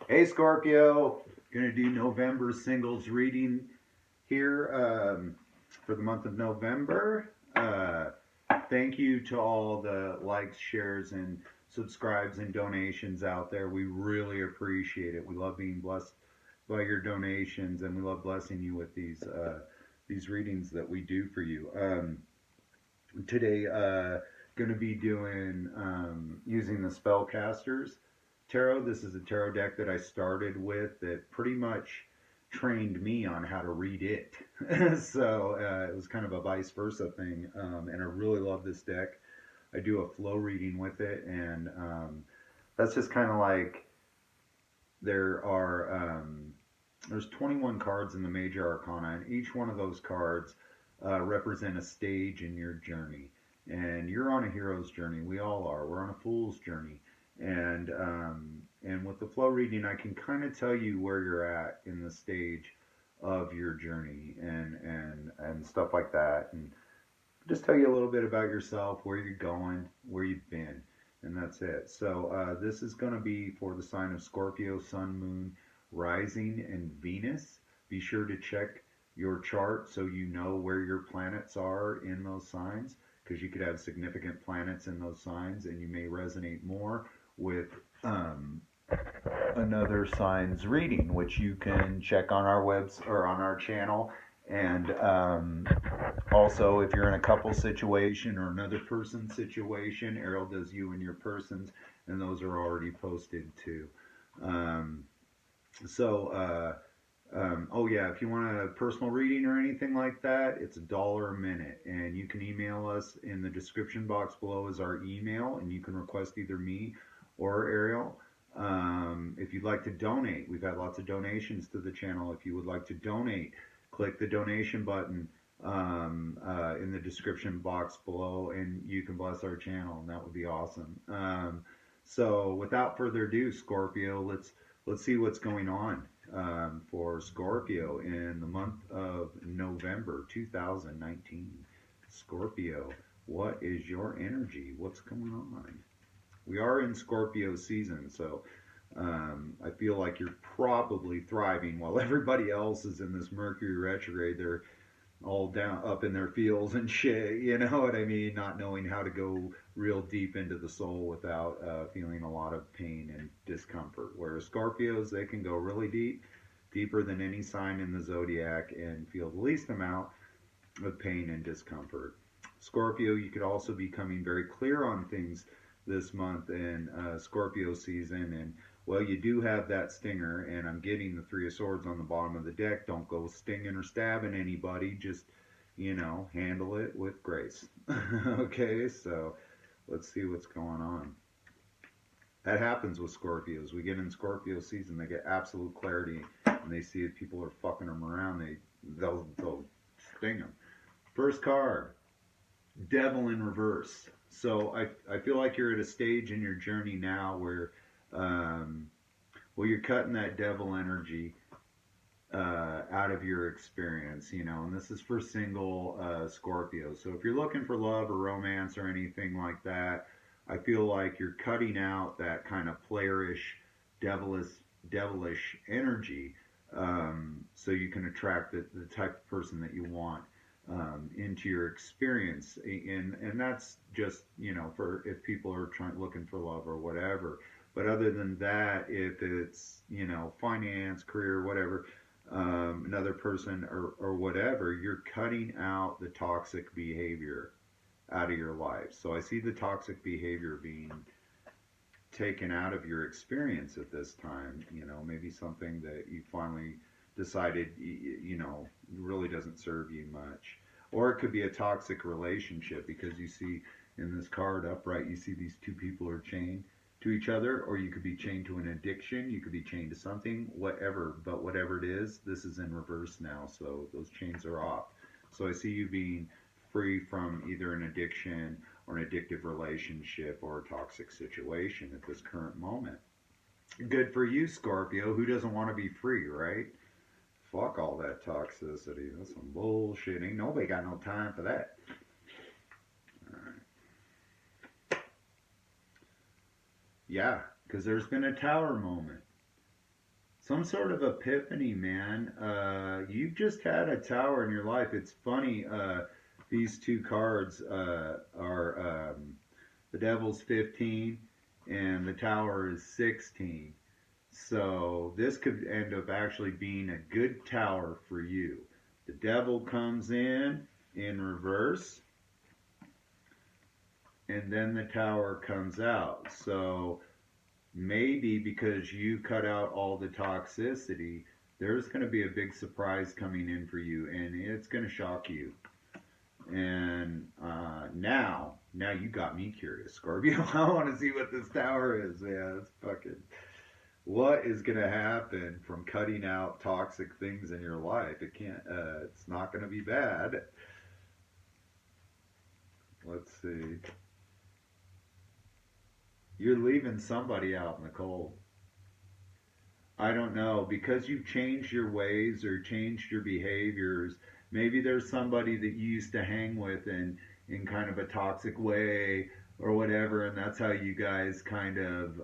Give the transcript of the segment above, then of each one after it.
Hey Scorpio, gonna do November singles reading here for the month of November. Thank you to all the likes, shares, and subscribes and donations out there. We really appreciate it. We love being blessed by your donations, and we love blessing you with these readings that we do for you. Today, going to be doing using the Spellcasters Tarot. This is a tarot deck that I started with that pretty much trained me on how to read it. So it was kind of a vice versa thing, and I really love this deck. I do a flow reading with it, and that's just kind of like there are there's 21 cards in the major arcana, and each one of those cards represent a stage in your journey. And you're on a hero's journey. We all are. We're on a fool's journey. And with the flow reading, I can kind of tell you where you're at in the stage of your journey and stuff like that, and just tell you a little bit about yourself, where you're going, where you've been, and that's it. So this is going to be for the sign of Scorpio, Sun, Moon, Rising, and Venus. Be sure to check your chart so you know where your planets are in those signs, because you could have significant planets in those signs, and you may resonate more with another signs reading, which you can check on our webs or on our channel. And also, if you're in a couple situation or another person situation, Ariel does you and your persons, and those are already posted too. Um, oh yeah, if you want a personal reading or anything like that, it's $1 a minute, and you can email us in the description box below is our email, and you can request either me or Ariel. If you'd like to donate, we've had lots of donations to the channel. If you would like to donate, click the donation button in the description box below, and you can bless our channel, and that would be awesome. So without further ado, Scorpio, let's see what's going on for Scorpio in the month of November 2019. Scorpio, what is your energy? What's going on? We are in Scorpio season, so I feel like you're probably thriving while everybody else is in this Mercury retrograde. They're all down up in their feels and shit, you know what I mean? Not knowing how to go real deep into the soul without feeling a lot of pain and discomfort. Whereas Scorpios, they can go really deep, deeper than any sign in the zodiac, and feel the least amount of pain and discomfort. Scorpio, you could also be coming very clear on things this month in Scorpio season, and well, you do have that stinger, and I'm getting the Three of Swords on the bottom of the deck. Don't go stinging or stabbing anybody. Just, handle it with grace. Okay, so let's see what's going on. That happens with Scorpios. We get in Scorpio season, they get absolute clarity, and they see if people are fucking them around, they'll sting them. First card, Devil in reverse. So I feel like you're at a stage in your journey now where you're cutting that devil energy out of your experience, and this is for single Scorpio. So if you're looking for love or romance or anything like that, I feel like you're cutting out that kind of playerish, devilish energy, so you can attract the type of person that you want into your experience, and that's just for if people are looking for love or whatever. But other than that, if it's finance, career, whatever, another person or whatever, you're cutting out the toxic behavior out of your life. So I see the toxic behavior being taken out of your experience at this time. Maybe something that you finally decided really doesn't serve you much, or it could be a toxic relationship, because you see in this card upright, you see these two people are chained to each other, or you could be chained to an addiction, you could be chained to something, whatever. But whatever it is, this is in reverse now, so those chains are off. So I see you being free from either an addiction or an addictive relationship or a toxic situation at this current moment. Good for you, Scorpio. Who doesn't want to be free, right? Fuck all that toxicity. That's some bullshit. Ain't nobody got no time for that. Alright. Yeah, because there's been a tower moment. some sort of epiphany, man. You've just had a tower in your life. It's funny. These two cards are the Devil's 15 and the Tower is 16. So this could end up actually being a good tower for you. The Devil comes in reverse, and then the Tower comes out. So maybe because you cut out all the toxicity, there's going to be a big surprise coming in for you, and it's going to shock you. And now you got me curious, Scorpio. I want to see what this tower is. Yeah, it's fucking. What is going to happen from cutting out toxic things in your life? It can't. It's not going to be bad. Let's see. You're leaving somebody out in the cold. I don't know, because you've changed your ways or changed your behaviors. Maybe there's somebody that you used to hang with in kind of a toxic way or whatever, and that's how you guys kind of,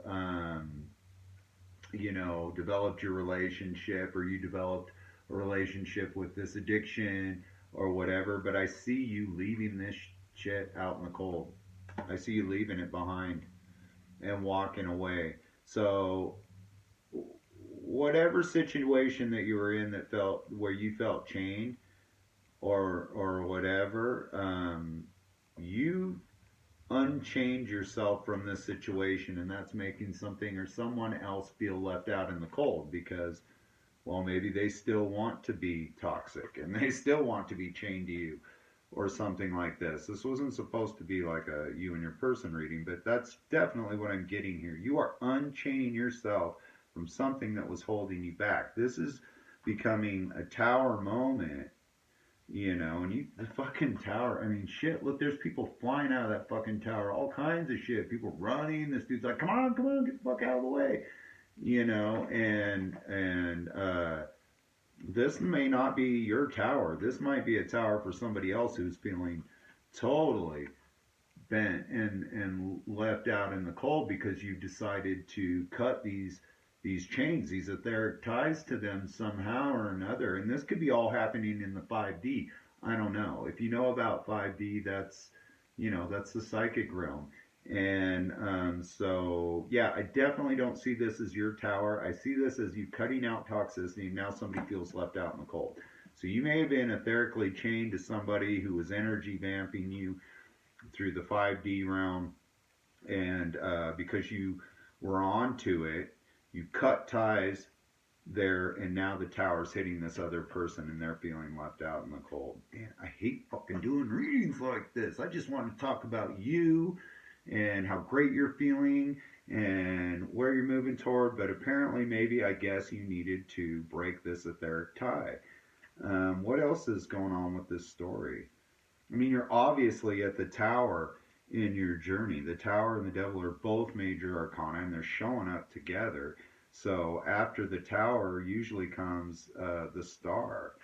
developed your relationship, or you developed a relationship with this addiction or whatever. But I see you leaving this shit out in the cold. I see you leaving it behind and walking away. So whatever situation that you were in that felt where you felt chained or whatever, you unchained yourself from this situation, and that's making something or someone else feel left out in the cold because, well, maybe they still want to be toxic and they still want to be chained to you or something like this. This wasn't supposed to be like a you and your person reading, but that's definitely what I'm getting here. You are unchaining yourself from something that was holding you back. This is becoming a tower moment, and the fucking tower, I mean, shit, look, there's people flying out of that fucking tower, all kinds of shit, people running, this dude's like, come on, get the fuck out of the way, and this may not be your tower. This might be a tower for somebody else who's feeling totally bent and left out in the cold because you've decided to cut these chains, these etheric ties to them somehow or another. And this could be all happening in the 5D. I don't know. If you know about 5D, that's the psychic realm. And so, yeah, I definitely don't see this as your tower. I see this as you cutting out toxicity, and now somebody feels left out in the cold. So you may have been etherically chained to somebody who was energy vamping you through the 5D realm, and because you were onto it, you cut ties there, and now the tower's hitting this other person, and they're feeling left out in the cold. Man, I hate fucking doing readings like this. I just want to talk about you and how great you're feeling and where you're moving toward, but apparently maybe I guess you needed to break this etheric tie. What else is going on with this story? I mean, you're obviously at the tower in your journey. The tower and the devil are both major arcana, and they're showing up together. So after the tower usually comes the star,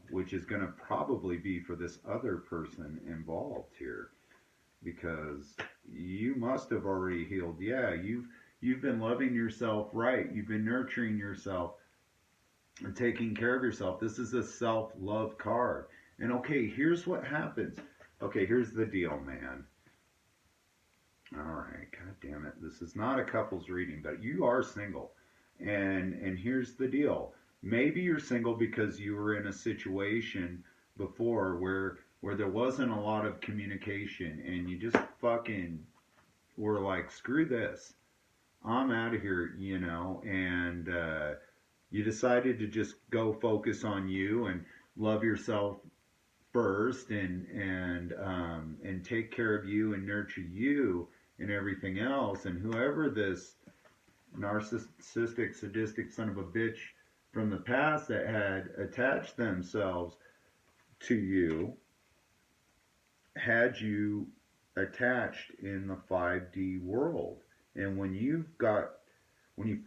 which is going to probably be for this other person involved here, because you must have already healed. Yeah, you've been loving yourself right. You've been nurturing yourself and taking care of yourself. This is a self-love card. And okay, here's what happens. Okay, here's the deal, man. Alright, god damn it. This is not a couples reading, but you are single. And here's the deal. Maybe you're single because you were in a situation before where there wasn't a lot of communication, and you just fucking were like, screw this. I'm out of here, and you decided to just go focus on you and love yourself first, and take care of you and nurture you and everything else. And whoever this narcissistic, sadistic son of a bitch from the past that had attached themselves to you had you attached in the 5D world. And when you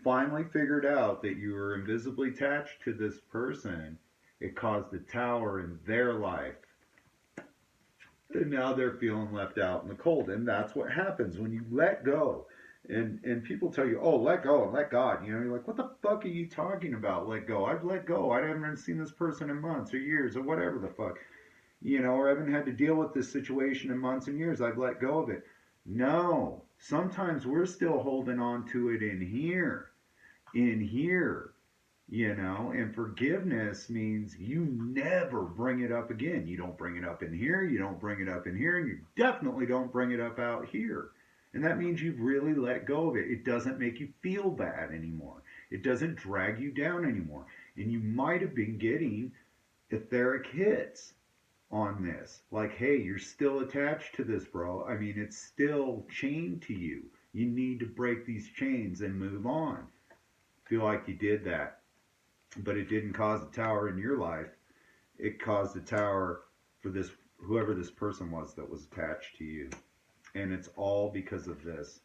finally figured out that you were invisibly attached to this person, it caused a tower in their life. And now they're feeling left out in the cold. And that's what happens when you let go And people tell you, oh, let go and let God. You know, you're like, what the fuck are you talking about? Let go. I've let go. I haven't seen this person in months or years or whatever the fuck. You know, or I haven't had to deal with this situation in months and years. I've let go of it. No. Sometimes we're still holding on to it in here. In here. You know, and forgiveness means you never bring it up again. You don't bring it up in here, you don't bring it up in here, and you definitely don't bring it up out here. And that means you've really let go of it. It doesn't make you feel bad anymore. It doesn't drag you down anymore. And you might have been getting etheric hits on this. Like, hey, you're still attached to this, bro. I mean, it's still chained to you. You need to break these chains and move on. Feel like you did that. But it didn't cause a tower in your life. It caused a tower for this, whoever this person was that was attached to you. And it's all because of this.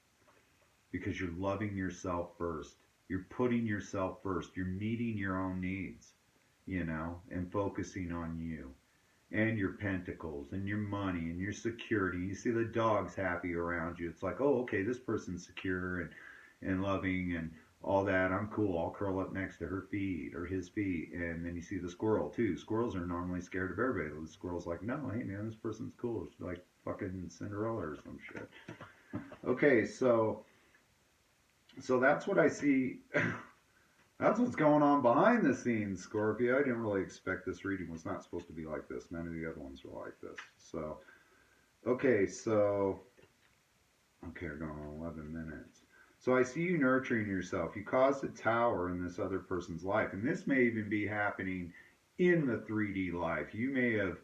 Because you're loving yourself first. You're putting yourself first. You're meeting your own needs, you know, and focusing on you. And your pentacles and your money and your security. You see the dogs happy around you. It's like, oh, okay, this person's secure and loving and all that. I'm cool. I'll curl up next to her feet or his feet. And then you see the squirrel too. Squirrels are normally scared of everybody. The squirrel's like, no, hey man, this person's cool. It's like fucking Cinderella or some shit. Okay, so that's what I see. That's what's going on behind the scenes, Scorpio. I didn't really expect this reading was not supposed to be like this. None of the other ones were like this. So, okay, we're going on 11 minutes. So I see you nurturing yourself. You caused a tower in this other person's life. And this may even be happening in the 3D life. You may have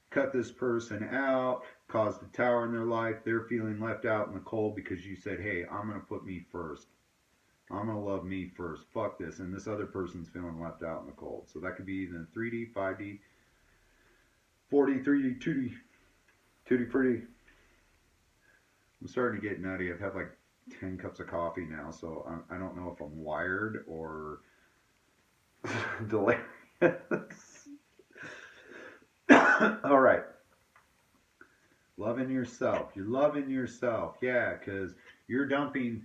cut this person out, caused a tower in their life. They're feeling left out in the cold because you said, hey, I'm going to put me first. I'm going to love me first. Fuck this. And this other person's feeling left out in the cold. So that could be either 3D, 5D, 4D, 3D, 2D, 2D, pretty. I'm starting to get nutty. I've had like 10 cups of coffee now, so I don't know if I'm wired or delirious. All right. Loving yourself. You're loving yourself. Yeah, because you're dumping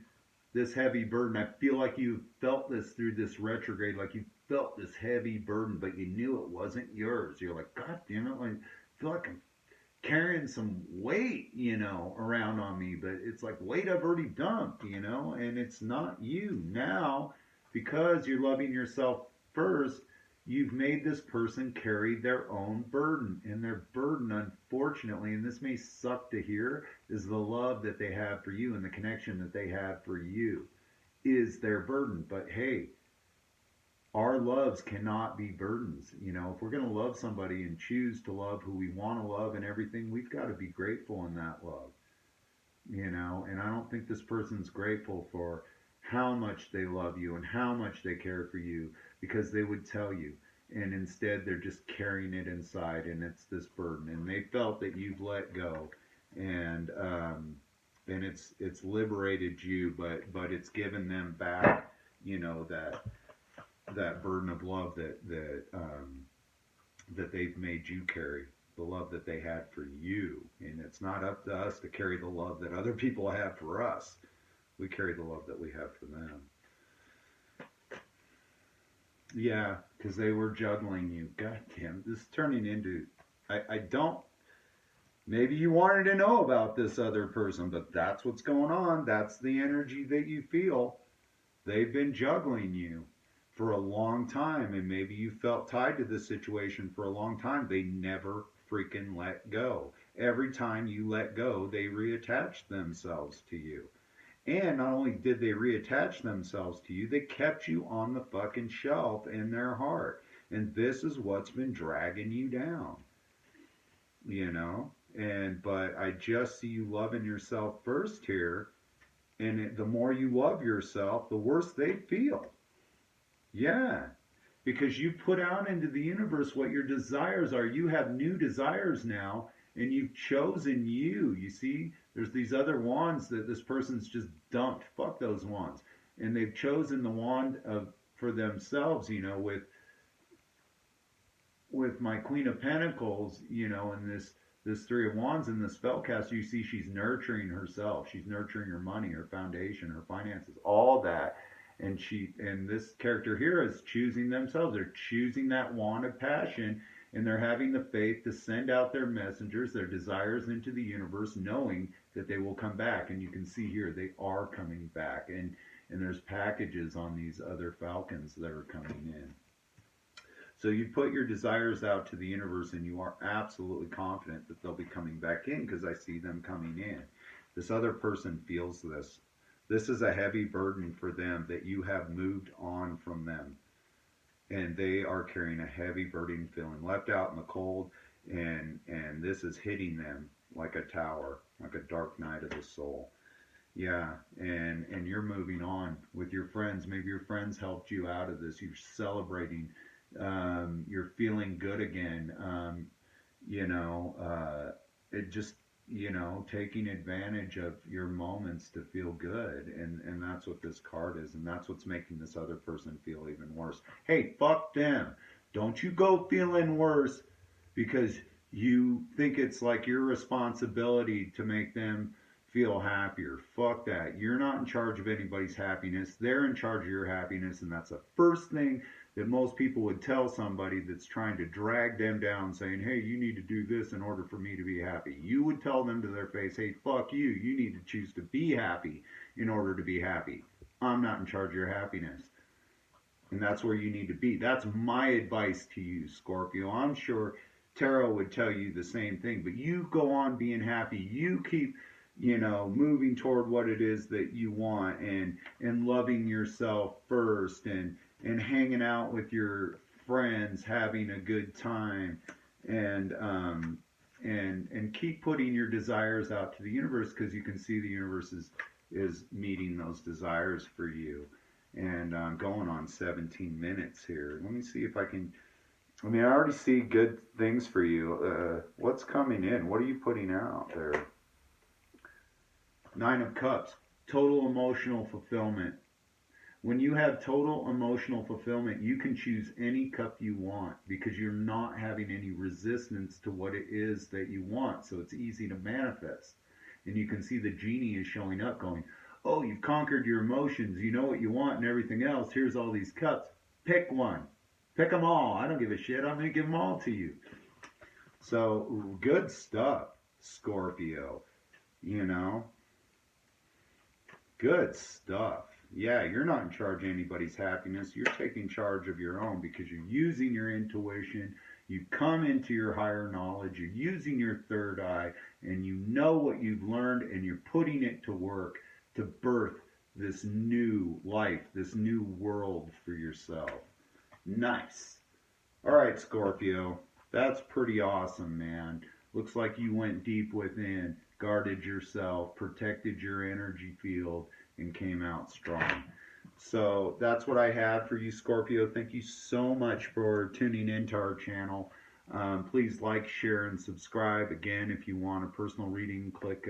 this heavy burden. I feel like you felt this through this retrograde, like you felt this heavy burden, but you knew it wasn't yours. You're like, God damn it, I feel like I'm carrying some weight, you know, around on me, but it's like weight I've already dumped, you know, and it's not you. Now, because you're loving yourself first, you've made this person carry their own burden, and their burden, unfortunately, and this may suck to hear, is the love that they have for you and the connection that they have for you is their burden. But hey, our loves cannot be burdens. You know, if we're going to love somebody and choose to love who we want to love and everything, we've got to be grateful in that love. You know, and I don't think this person's grateful for how much they love you and how much they care for you, because they would tell you. And instead, they're just carrying it inside, and it's this burden. And they felt that you've let go, and it's liberated you, but it's given them back, you know, that burden of love that they've made you carry, the love that they had for you. And it's not up to us to carry the love that other people have for us. We carry the love that we have for them. Yeah, because they were juggling you. God damn, this is turning into, I don't, maybe you wanted to know about this other person, but that's what's going on. That's the energy that you feel. They've been juggling you for a long time, and maybe you felt tied to this situation for a long time. They never freaking let go. Every time you let go, they reattached themselves to you. And not only did they reattach themselves to you, they kept you on the fucking shelf in their heart. And this is what's been dragging you down. You know? But I just see you loving yourself first here. And the more you love yourself, the worse they feel. Yeah. Because you put out into the universe what your desires are. You have new desires now, and you've chosen you. You see, there's these other wands that this person's just dumped. Fuck those wands. And they've chosen the wand for themselves, you know, with my Queen of Pentacles, you know, and this this Three of Wands in the spellcaster, you see she's nurturing herself. She's nurturing her money, her foundation, her finances, all that. And this character here is choosing themselves. They're choosing that wand of passion, and they're having the faith to send out their messengers, their desires into the universe, knowing that they will come back. And you can see here they are coming back. And there's packages on these other falcons that are coming in. So you put your desires out to the universe, and you are absolutely confident that they'll be coming back in, because I see them coming in. This other person feels this. This is a heavy burden for them, that you have moved on from them. And they are carrying a heavy burden, feeling left out in the cold, and this is hitting them like a tower, like a dark night of the soul. Yeah, and you're moving on with your friends. Maybe your friends helped you out of this. You're celebrating. You're feeling good again. It just, taking advantage of your moments to feel good. And that's what this card is. And that's what's making this other person feel even worse. Hey, fuck them. Don't you go feeling worse because you think it's like your responsibility to make them feel happier. Fuck that. You're not in charge of anybody's happiness. They're in charge of your happiness. And that's the first thing that most people would tell somebody that's trying to drag them down, saying, hey, you need to do this in order for me to be happy. You would tell them to their face, hey, fuck you. You need to choose to be happy in order to be happy. I'm not in charge of your happiness. And that's where you need to be. That's my advice to you, Scorpio. I'm sure Tarot would tell you the same thing, but you go on being happy. You keep, moving toward what it is that you want, and loving yourself first, and hanging out with your friends, having a good time, and keep putting your desires out to the universe, because you can see the universe is meeting those desires for you. And I'm going on 17 minutes here. Let me see if I can. I already see good things for you. What's coming in? What are you putting out there? Nine of Cups. Total emotional fulfillment. When you have total emotional fulfillment, you can choose any cup you want, because you're not having any resistance to what it is that you want. So it's easy to manifest. And you can see the genie is showing up going, oh, you've conquered your emotions. You know what you want and everything else. Here's all these cups. Pick one. Pick them all. I don't give a shit. I'm going to give them all to you. So good stuff, Scorpio. Good stuff. Yeah, you're not in charge of anybody's happiness. You're taking charge of your own, because you're using your intuition. You come into your higher knowledge. You're using your third eye, and you know what you've learned, and you're putting it to work to birth this new life, this new world for yourself. Nice. All right, Scorpio. That's pretty awesome, man. Looks like you went deep within, guarded yourself, protected your energy field, and came out strong. So that's what I had for you, Scorpio. Thank you so much for tuning into our channel. Please like, share, and subscribe. Again, if you want a personal reading, click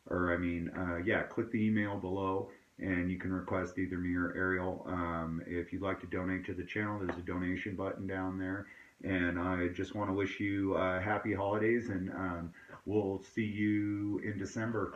click the email below, and you can request either me or Ariel. If you'd like to donate to the channel, there's a donation button down there. And I just want to wish you happy holidays, and we'll see you in December.